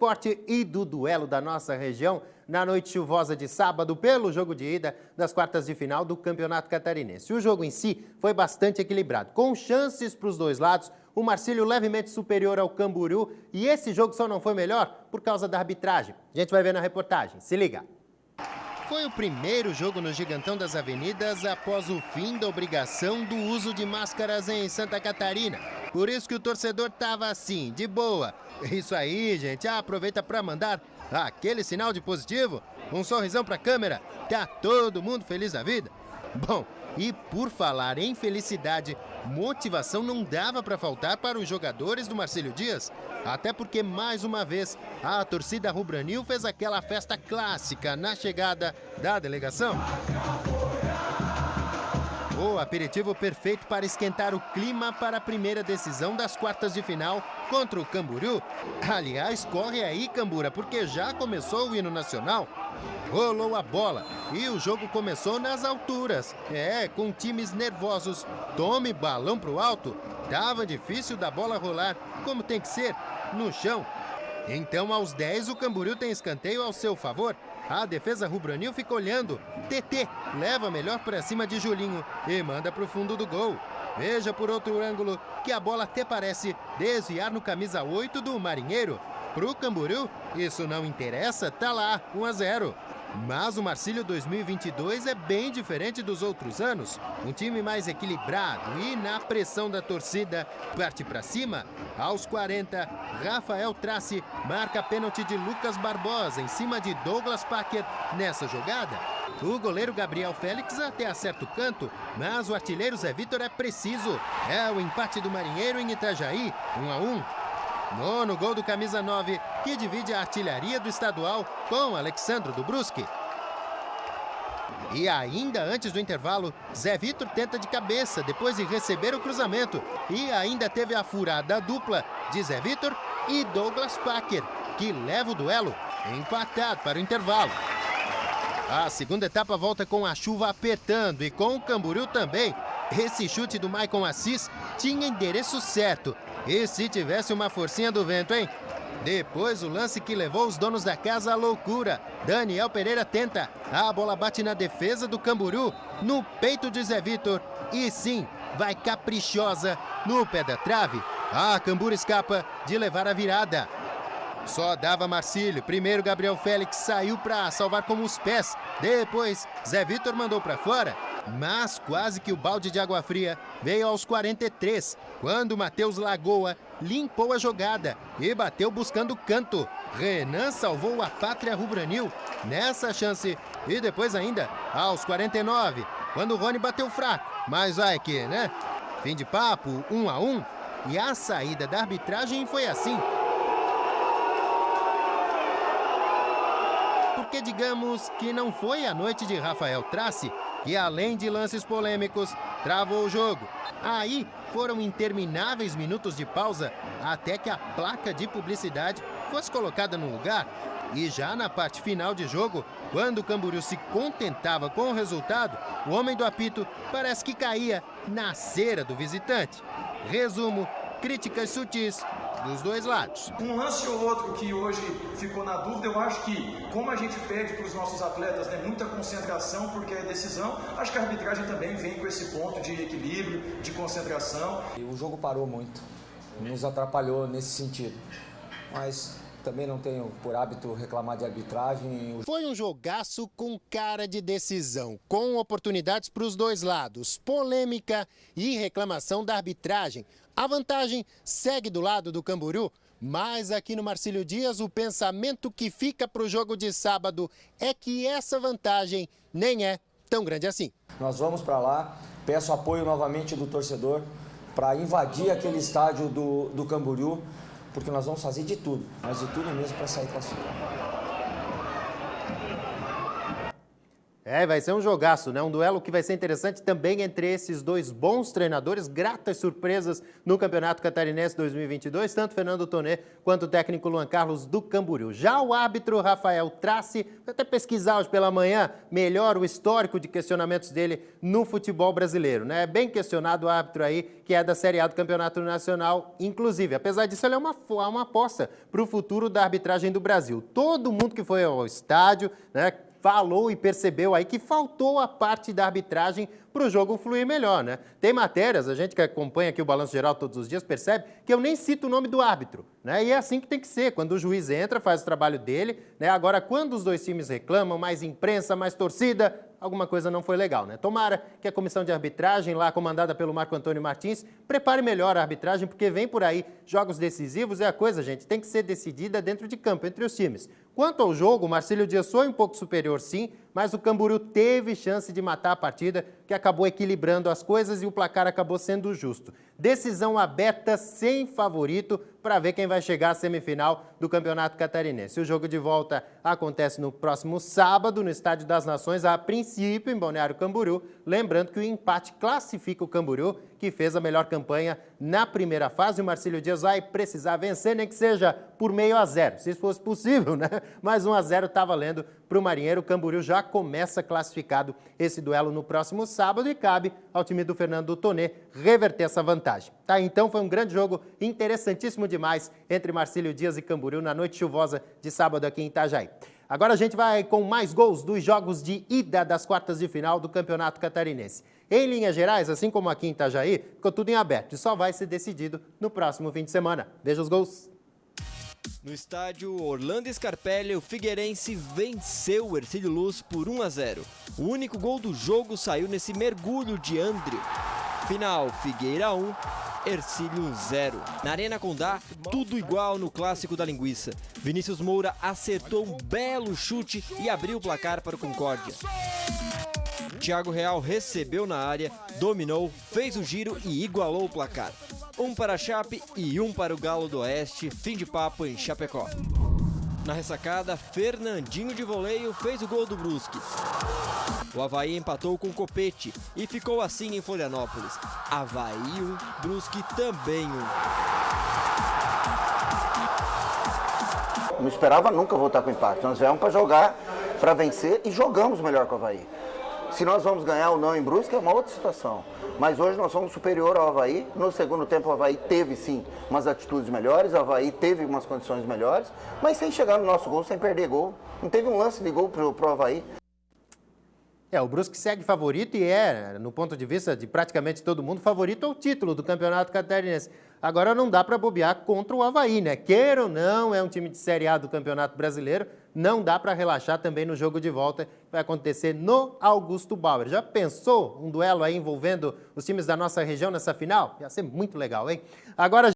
esporte e do duelo da nossa região na noite chuvosa de sábado pelo jogo de ida das quartas de final do Campeonato Catarinense. O jogo em si foi bastante equilibrado, com chances para os dois lados, o Marcílio levemente superior ao Camboriú, e esse jogo só não foi melhor por causa da arbitragem. A gente vai ver na reportagem, se liga. Foi o primeiro jogo no Gigantão das Avenidas após o fim da obrigação do uso de máscaras em Santa Catarina. Por isso que o torcedor tava assim, de boa. Isso aí, gente, aproveita para mandar aquele sinal de positivo, um sorrisão para a câmera, tá todo mundo feliz da vida. Bom, e por falar em felicidade, motivação não dava para faltar para os jogadores do Marcílio Dias, até porque, mais uma vez, a torcida rubranil fez aquela festa clássica na chegada da delegação. O aperitivo perfeito para esquentar o clima para a primeira decisão das quartas de final contra o Camboriú. Aliás, corre aí, Cambura, porque já começou o hino nacional. Rolou a bola e o jogo começou nas alturas. Com times nervosos. Tome balão pro alto. Tava difícil da bola rolar, como tem que ser, no chão. Então, aos 10, o Camboriú tem escanteio ao seu favor. A defesa rubranil fica olhando. TT leva melhor para cima de Julinho e manda para o fundo do gol. Veja por outro ângulo que a bola até parece desviar no camisa 8 do Marinheiro. Pro Camboriú, isso não interessa, tá lá, 1-0. Mas o Marcílio 2022 é bem diferente dos outros anos. Um time mais equilibrado e na pressão da torcida parte para cima. Aos 40, Rafael Trace marca pênalti de Lucas Barbosa em cima de Douglas Packer nessa jogada. O goleiro Gabriel Félix até acerta o canto, mas o artilheiro Zé Vitor é preciso. É o empate do Marinheiro em Itajaí, 1-1. Nono gol do camisa 9, que divide a artilharia do estadual com Alexandro do Brusque. E ainda antes do intervalo, Zé Vitor tenta de cabeça depois de receber o cruzamento. E ainda teve a furada dupla de Zé Vitor e Douglas Packer, que leva o duelo empatado para o intervalo. A segunda etapa volta com a chuva apertando e com o Camboriú também. Esse chute do Maicon Assis tinha endereço certo. E se tivesse uma forcinha do vento, hein? Depois o lance que levou os donos da casa à loucura. Daniel Pereira tenta. A bola bate na defesa do Camboriú, no peito de Zé Vitor. E sim, vai caprichosa no pé da trave. A Cambura escapa de levar a virada. Só dava Marcílio. Primeiro Gabriel Félix saiu para salvar com os pés. Depois Zé Vitor mandou para fora. Mas quase que o balde de água fria veio aos 43, quando Matheus Lagoa limpou a jogada e bateu buscando canto. Renan salvou a pátria rubranil nessa chance. E depois ainda, aos 49, quando o Rony bateu fraco. Mas vai que, né? Fim de papo, 1-1. E a saída da arbitragem foi assim. Porque digamos que não foi a noite de Rafael Trace que, além de lances polêmicos, travou o jogo. Aí foram intermináveis minutos de pausa até que a placa de publicidade fosse colocada no lugar. E já na parte final de jogo, quando o Camboriú se contentava com o resultado, o homem do apito parece que caía na cera do visitante. Resumo, críticas sutis dos dois lados. Um lance ou outro que hoje ficou na dúvida, eu acho que, como a gente pede para os nossos atletas, né, muita concentração, porque é decisão, acho que a arbitragem também vem com esse ponto de equilíbrio, de concentração. O jogo parou muito, nos atrapalhou nesse sentido, mas também não tenho por hábito reclamar de arbitragem. Foi um jogaço com cara de decisão, com oportunidades para os dois lados, polêmica e reclamação da arbitragem. A vantagem segue do lado do Camboriú, mas aqui no Marcílio Dias o pensamento que fica para o jogo de sábado é que essa vantagem nem é tão grande assim. Nós vamos para lá, peço apoio novamente do torcedor para invadir aquele estádio do Camboriú, porque nós vamos fazer de tudo, mas de tudo mesmo para sair classificado. Vai ser um jogaço, né? Um duelo que vai ser interessante também entre esses dois bons treinadores, gratas surpresas no Campeonato Catarinense 2022, tanto Fernando Tonê quanto o técnico Luan Carlos do Camboriú. Já o árbitro Rafael Trace, vou até pesquisar hoje pela manhã melhor o histórico de questionamentos dele no futebol brasileiro, né? É bem questionado o árbitro aí, que é da Série A do Campeonato Nacional, inclusive. Apesar disso, ele é uma aposta para o futuro da arbitragem do Brasil. Todo mundo que foi ao estádio, né, falou e percebeu aí que faltou a parte da arbitragem para o jogo fluir melhor, né? Tem matérias, a gente que acompanha aqui o Balanço Geral todos os dias percebe que eu nem cito o nome do árbitro, né? E é assim que tem que ser, quando o juiz entra, faz o trabalho dele, né? Agora, quando os dois times reclamam, mais imprensa, mais torcida, alguma coisa não foi legal, né? Tomara que a comissão de arbitragem, lá comandada pelo Marco Antônio Martins, prepare melhor a arbitragem, porque vem por aí jogos decisivos e a coisa, gente, tem que ser decidida dentro de campo, entre os times. Quanto ao jogo, o Marcílio Dias foi um pouco superior, sim, mas o Camboriú teve chance de matar a partida, que acabou equilibrando as coisas e o placar acabou sendo justo. Decisão aberta, sem favorito, para ver quem vai chegar à semifinal do Campeonato Catarinense. O jogo de volta acontece no próximo sábado, no Estádio das Nações, a princípio em Balneário Camboriú. Lembrando que o empate classifica o Camboriú, que fez a melhor campanha na primeira fase. O Marcílio Dias vai precisar vencer, nem que seja por 0-0, se isso fosse possível, né? Mas 1-0 está valendo para o Marinheiro. O Camboriú já começa classificado esse duelo no próximo sábado e cabe ao time do Fernando Tonê reverter essa vantagem. Tá, então foi um grande jogo, interessantíssimo demais, entre Marcílio Dias e Camboriú na noite chuvosa de sábado aqui em Itajaí. Agora a gente vai com mais gols dos jogos de ida das quartas de final do Campeonato Catarinense. Em linhas gerais, assim como aqui em Itajaí, ficou tudo em aberto e só vai ser decidido no próximo fim de semana. Veja os gols. No estádio Orlando Scarpelli, o Figueirense venceu o Hercílio Luz por 1-0. O único gol do jogo saiu nesse mergulho de André. Final, Figueira 1, Hercílio 0. Na Arena Condá, tudo igual no clássico da linguiça. Vinícius Moura acertou um belo chute e abriu o placar para o Concórdia. Thiago Real recebeu na área, dominou, fez o giro e igualou o placar. 1 para a Chape e 1 para o Galo do Oeste, fim de papo em Chapecó. Na ressacada, Fernandinho de voleio fez o gol do Brusque. O Avaí empatou com o Copete e ficou assim em Florianópolis. Avaí 1, Brusque também 1. Não esperava nunca voltar com empate. Nós viemos para jogar, para vencer e jogamos melhor com o Avaí. Se nós vamos ganhar ou não em Brusque é uma outra situação. Mas hoje nós somos superior ao Avaí. No segundo tempo o Avaí teve sim umas atitudes melhores, o Avaí teve umas condições melhores, mas sem chegar no nosso gol, sem perder gol. Não teve um lance de gol pro Avaí. O Brusque segue favorito e no ponto de vista de praticamente todo mundo, favorito ao título do Campeonato Catarinense. Agora não dá para bobear contra o Avaí, né? Queira ou não, é um time de Série A do Campeonato Brasileiro, não dá para relaxar também no jogo de volta que vai acontecer no Augusto Bauer. Já pensou um duelo aí envolvendo os times da nossa região nessa final? Ia ser muito legal, hein? Agora